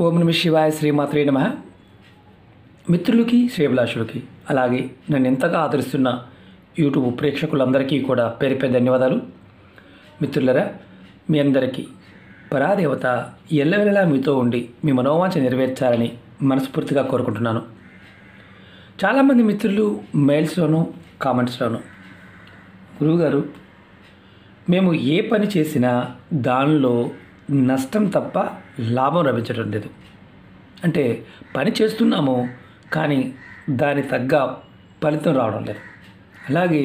ఓం నమ శివాయ శ్రీమాత్రే నమః. మిత్రులకి శ్రేభిలాషులకి అలాగే నన్ను ఎంతగా ఆదరిస్తున్న యూట్యూబ్ ప్రేక్షకులందరికీ కూడా పేరు పేరు ధన్యవాదాలు. మిత్రులరా, మీ అందరికీ పరాదేవత ఎల్లవెల్లలా మీతో ఉండి మీ మనోవాంఛ నెరవేర్చాలని మనస్ఫూర్తిగా కోరుకుంటున్నాను. చాలామంది మిత్రులు మెయిల్స్లోనూ కామెంట్స్లోనూ, గురువుగారు మేము ఏ పని చేసినా దానిలో నష్టం తప్ప లాభం లభించడం లేదు. అంటే పని చేస్తున్నాము కానీ దాని తగ్గ ఫలితం రావడం లేదు. అలాగే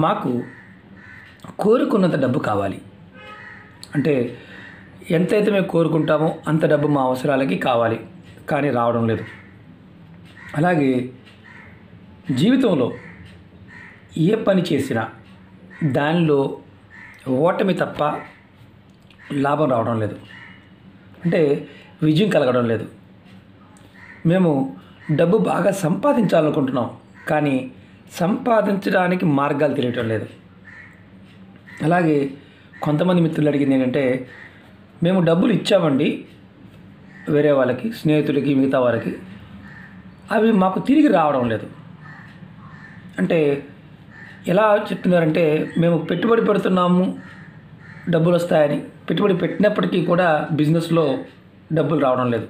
మాకు కోరుకున్నంత డబ్బు కావాలి, అంటే ఎంతైతే మేము కోరుకుంటామో అంత డబ్బు మా అవసరాలకి కావాలి, కానీ రావడం లేదు. అలాగే జీవితంలో ఏ పని చేసినా దానిలో ఓటమి తప్ప లాభం రావడం లేదు, అంటే విజయం కలగడం లేదు. మేము డబ్బు బాగా సంపాదించాలనుకుంటున్నాం కానీ సంపాదించడానికి మార్గాలు తెలియటం లేదు. అలాగే కొంతమంది మిత్రులు అడిగింది ఏంటంటే, మేము డబ్బులు ఇచ్చామండి వేరే వాళ్ళకి, స్నేహితులకి, మిగతా వారికి, అవి మాకు తిరిగి రావడం లేదు. అంటే ఎలా చెప్తున్నారంటే, మేము పెట్టుబడి పెడుతున్నాము డబ్బులు వస్తాయని, పెట్టుబడి పెట్టినప్పటికీ కూడా బిజినెస్లో డబ్బులు రావడం లేదు.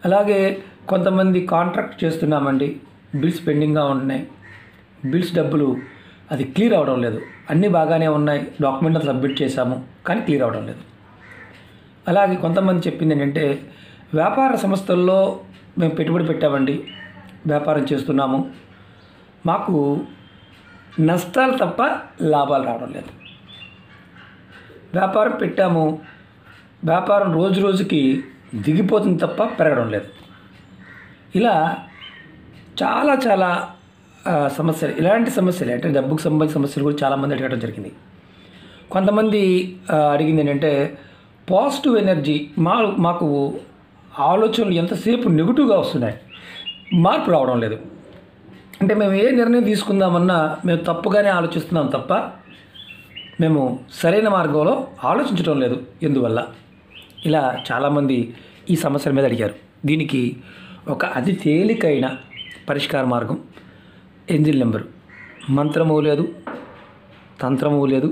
అలాగే కొంతమంది కాంట్రాక్ట్ చేస్తున్నామండి, బిల్స్ పెండింగ్గా ఉన్నాయి, బిల్స్ డబ్బులు అది క్లియర్ అవ్వడం లేదు. అన్నీ బాగానే ఉన్నాయి, డాక్యుమెంట్ సబ్మిట్ చేశాము కానీ క్లియర్ అవ్వడం లేదు. అలాగే కొంతమంది చెప్పింది ఏంటంటే, వ్యాపార సంస్థల్లో మేము పెట్టుబడి పెట్టామండి, వ్యాపారం చేస్తున్నాము, మాకు నష్టాలు తప్ప లాభాలు రావడం లేదు. వ్యాపారం పెట్టాము, వ్యాపారం రోజు రోజుకి దిగిపోతుంది తప్ప పెరగడం లేదు. ఇలా చాలా చాలా సమస్యలు, ఇలాంటి సమస్యలు అంటే డబ్బుకు సంబంధించిన సమస్యలు కూడా చాలామంది అడగడం జరిగింది. కొంతమంది అడిగింది ఏంటంటే, పాజిటివ్ ఎనర్జీ మాకు ఆలోచనలు ఎంతసేపు నెగిటివ్గా వస్తున్నాయి, మార్పు రావడం లేదు. అంటే మేము ఏ నిర్ణయం తీసుకుందామన్నా మేము తప్పుగానే ఆలోచిస్తున్నాం తప్ప మేము సరైన మార్గంలో ఆలోచించడం లేదు, ఎందువల్ల? ఇలా చాలామంది ఈ సమస్యల మీద అడిగారు. దీనికి ఒక అతి తేలికైన పరిష్కార మార్గం ఏంజిల్ నెంబరు. మంత్రము లేదు, తంత్రము లేదు,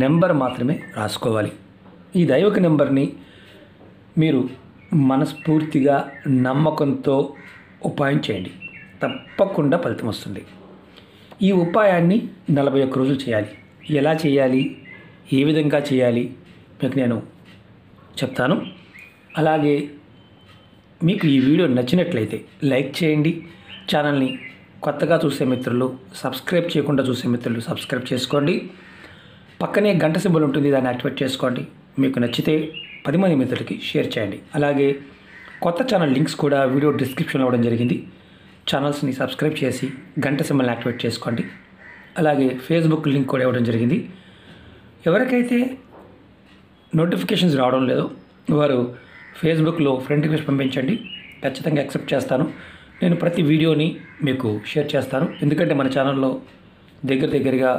నెంబర్ మాత్రమే రాసుకోవాలి. ఈ దైవక నెంబర్ని మీరు మనస్ఫూర్తిగా నమ్మకంతో ఉపాయం చేయండి, తప్పకుండా ఫలితం వస్తుంది. ఈ ఉపాయాన్ని 41 రోజులు చేయాలి. ఎలా చేయాలి, ఏ విధంగా చేయాలి మీకు నేను చెప్తాను. అలాగే మీకు ఈ వీడియో నచ్చినట్లయితే లైక్ చేయండి. ఛానల్ని కొత్తగా చూసే మిత్రులు, సబ్స్క్రైబ్ చేయకుండా చూసే మిత్రులు సబ్స్క్రైబ్ చేసుకోండి. పక్కనే గంట సింబల్ ఉంటుంది, దాన్ని యాక్టివేట్ చేసుకోండి. మీకు నచ్చితే 10 మంది మిత్రులకి షేర్ చేయండి. అలాగే కొత్త ఛానల్ లింక్స్ కూడా వీడియో డిస్క్రిప్షన్లో ఇవ్వడం జరిగింది. ఛానల్స్ని సబ్స్క్రైబ్ చేసి గంట సింబల్ని యాక్టివేట్ చేసుకోండి. అలాగే ఫేస్బుక్ లింక్ కూడా ఇవ్వడం జరిగింది. ఎవరికైతే నోటిఫికేషన్స్ రావడం లేదో వారు ఫేస్బుక్లో ఫ్రెండ్ రిక్వెస్ట్ పంపించండి, ఖచ్చితంగా యాక్సెప్ట్ చేస్తాను. నేను ప్రతి వీడియోని మీకు షేర్ చేస్తాను. ఎందుకంటే మన ఛానల్లో దగ్గరగా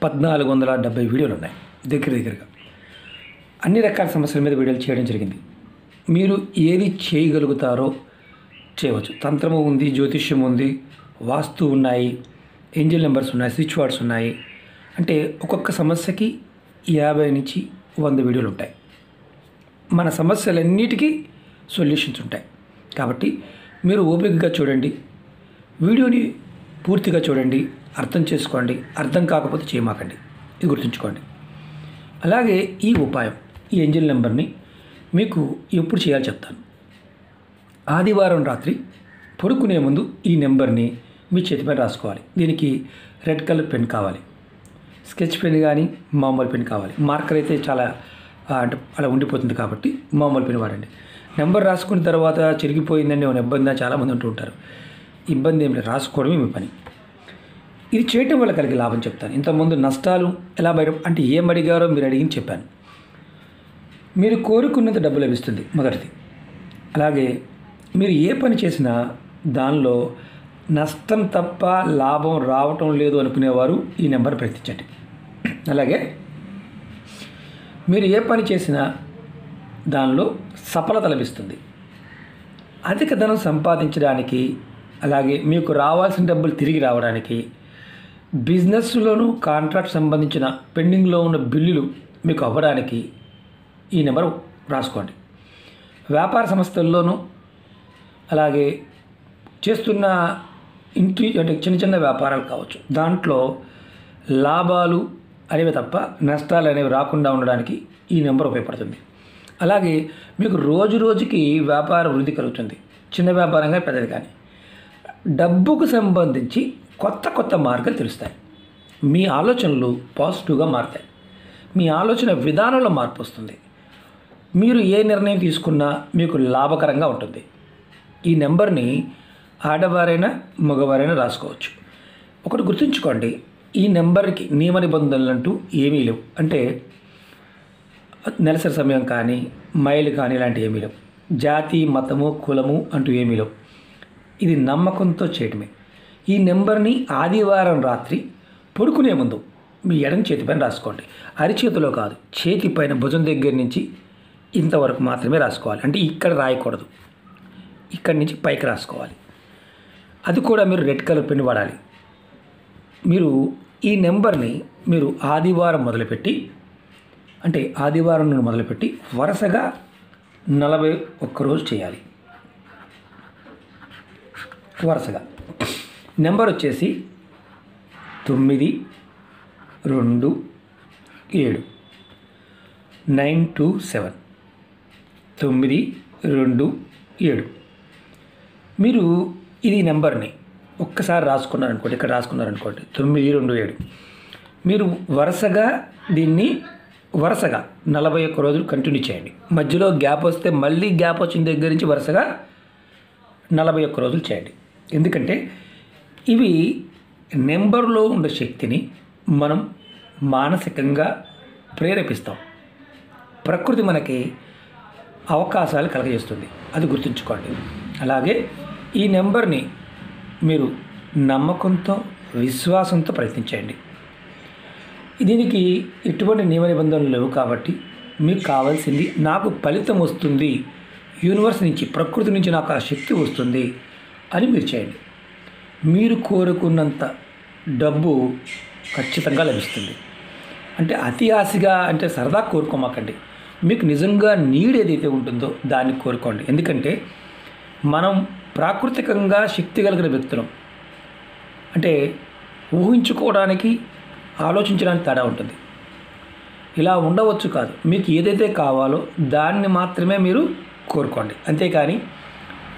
1470 వీడియోలు ఉన్నాయి. దగ్గరగా అన్ని రకాల సమస్యల మీద వీడియోలు చేయడం జరిగింది. మీరు ఏది చేయగలుగుతారో చేయవచ్చు. తంత్రము ఉంది, జ్యోతిష్యం ఉంది, వాస్తు ఉన్నాయి, ఏంజిల్ నెంబర్స్ ఉన్నాయి, స్విచ్ వర్డ్స్ ఉన్నాయి. అంటే ఒక్కొక్క సమస్యకి 50 నుంచి 100 వీడియోలు ఉంటాయి. మన సమస్యలన్నిటికీ సొల్యూషన్స్ ఉంటాయి. కాబట్టి మీరు ఓపికగా చూడండి, వీడియోని పూర్తిగా చూడండి, అర్థం చేసుకోండి. అర్థం కాకపోతే చేయమాకండి, ఇది గుర్తుంచుకోండి. అలాగే ఈ ఉపాయం, ఈ ఏంజిల్ నెంబర్ని మీకు ఎప్పుడు చేయాలో చెప్తాను. ఆదివారం రాత్రి పడుకునే ముందు ఈ నెంబర్ని మీ చేతిపై రాసుకోవాలి. దీనికి రెడ్ కలర్ పెన్ కావాలి, స్కెచ్ పెన్ కానీ మామూలు పెన్ కావాలి. మార్కర్ అయితే చాలా అంటే అలా ఉండిపోతుంది కాబట్టి మామూలు పెన్ వాడండి. నెంబర్ రాసుకున్న తర్వాత చిరిగిపోయిందని ఏమైనా ఇబ్బంది చాలామంది అంటూ ఉంటారు. ఇబ్బంది ఏమి లేదు, రాసుకోవడమే మీ పని. ఇది చేయటం వల్ల కలిగే లాభం చెప్తాను. ఇంతకుముందు నష్టాలు ఎలా బయట అంటే ఏం అడిగారో మీరు అడిగింది చెప్పాను. మీరు కోరుకున్నంత డబ్బు లభిస్తుంది, మొదటిది. అలాగే మీరు ఏ పని చేసినా దానిలో నష్టం తప్ప లాభం రావటం లేదు అనుకునేవారు ఈ నెంబర్ ప్రయత్నించండి. అలాగే మీరు ఏ పని చేసినా దానిలో సఫలత లభిస్తుంది. అధిక ధనం సంపాదించడానికి, అలాగే మీకు రావాల్సిన డబ్బులు తిరిగి రావడానికి, బిజినెస్లోనూ కాంట్రాక్ట్ సంబంధించిన పెండింగ్లో ఉన్న బిల్లులు మీకు అవ్వడానికి ఈ నెంబర్ రాసుకోండి. వ్యాపార సంస్థల్లోనూ, అలాగే చేస్తున్న ఇంటి అంటే చిన్న చిన్న వ్యాపారాలు కావచ్చు, దాంట్లో లాభాలు అనేవి తప్ప నష్టాలు అనేవి రాకుండా ఉండడానికి ఈ నెంబర్ ఉపయోగపడుతుంది. అలాగే మీకు రోజు రోజుకి వ్యాపార వృద్ధి కలుగుతుంది, చిన్న వ్యాపారంగా పెద్దది కానీ. డబ్బుకు సంబంధించి కొత్త కొత్త మార్గాలు తెలుస్తాయి. మీ ఆలోచనలు పాజిటివ్గా మారుతాయి. మీ ఆలోచన విధానంలో మార్పు వస్తుంది. మీరు ఏ నిర్ణయం తీసుకున్నా మీకు లాభకరంగా ఉంటుంది. ఈ నెంబర్ని ఆడవారైనా మగవారైనా రాసుకోవచ్చు. ఒకటి గుర్తుంచుకోండి, ఈ నెంబర్కి నియమ నిబంధనలు అంటూ ఏమీ లేవు. అంటే నెలసరి సమయం కానీ, మైలు కానీ ఇలాంటివి ఏమీ లేవు. జాతి, మతము, కులము అంటూ ఏమీ లేవు. ఇది నమ్మకంతో చేయటమే. ఈ నెంబర్ని ఆదివారం రాత్రి పడుకునే ముందు మీ ఎడమ చేతిపైన రాసుకోండి. అరిచేతిలో కాదు, చేతిపైన భుజం దగ్గర నుంచి ఇంతవరకు మాత్రమే రాసుకోవాలి. అంటే ఇక్కడ రాయకూడదు, ఇక్కడి నుంచి పైకి రాసుకోవాలి. అది కూడా మీరు రెడ్ కలర్ పెన్ వాడాలి. మీరు ఈ నెంబర్ని మీరు ఆదివారం మొదలుపెట్టి, అంటే ఆదివారం నుండి మొదలుపెట్టి వరుసగా 41 రోజు చేయాలి. వరుసగా నెంబర్ వచ్చేసి 927 927 927. మీరు ఇది నెంబర్ని ఒక్కసారి రాసుకున్నారనుకోండి, ఇక్కడ రాసుకున్నారనుకోండి 927. మీరు వరుసగా దీన్ని 41 రోజులు కంటిన్యూ చేయండి. మధ్యలో గ్యాప్ వస్తే మళ్ళీ గ్యాప్ వచ్చిన దగ్గర నుంచి వరుసగా 41 రోజులు చేయండి. ఎందుకంటే ఇవి నెంబర్లో ఉన్న శక్తిని మనం మానసికంగా ప్రేరేపిస్తాం. ప్రకృతి మనకి అవకాశాలు కలగజేస్తుంది, అది గుర్తుంచుకోండి. అలాగే ఈ నెంబర్ని మీరు నమ్మకంతో, విశ్వాసంతో ప్రయత్నించండి. దీనికి ఎటువంటి నియమ నిబంధనలు లేవు కాబట్టి మీకు కావాల్సింది నాకు ఫలితం వస్తుంది, యూనివర్స్ నుంచి, ప్రకృతి నుంచి నాకు ఆ శక్తి వస్తుంది అని మీరు చేయండి. మీరు కోరుకున్నంత డబ్బు ఖచ్చితంగా లభిస్తుంది. అంటే అతి ఆశగా, అంటే సరదా కోరుకోమాకండి. మీకు నిజంగా నీడ్ ఏదైతే ఉంటుందో దాన్ని కోరుకోండి. ఎందుకంటే మనం ప్రాకృతికంగా శక్తి కలిగిన వ్యక్తులం. అంటే ఊహించుకోవడానికి, ఆలోచించడానికి తేడా ఉంటుంది. ఇలా ఉండవచ్చు కాదు. మీకు ఏదైతే కావాలో దాన్ని మాత్రమే మీరు కోరుకోండి. అంతేకాని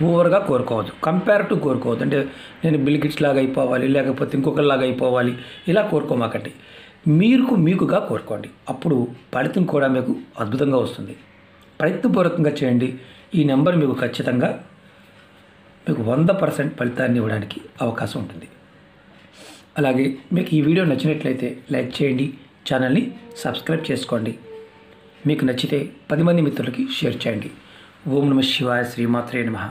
ఓవర్గా కోరుకోవద్దు, కంపేరిటివ్ కోరుకోవద్దు. అంటే నేను బిల్ గేట్స్ లాగా అయిపోవాలి, లేకపోతే ఇంకొకరిలాగా అయిపోవాలి, ఇలా కోరుకోమాకండి. మీకుగా కోరుకోండి. అప్పుడు ఫలితం కూడా మీకు అద్భుతంగా వస్తుంది. ప్రయత్నపూర్వకంగా చేయండి. ఈ నెంబర్ మీకు ఖచ్చితంగా మీకు 100% ఫలితాన్ని ఇవ్వడానికి అవకాశం ఉంటుంది. అలాగే మీకు ఈ వీడియో నచ్చినట్లయితే లైక్ చేయండి, ఛానల్ని సబ్స్క్రైబ్ చేసుకోండి. మీకు నచ్చితే 10 మంది మిత్రులకి షేర్ చేయండి. ఓం నమః శివాయ, శ్రీమాత్రే నమః.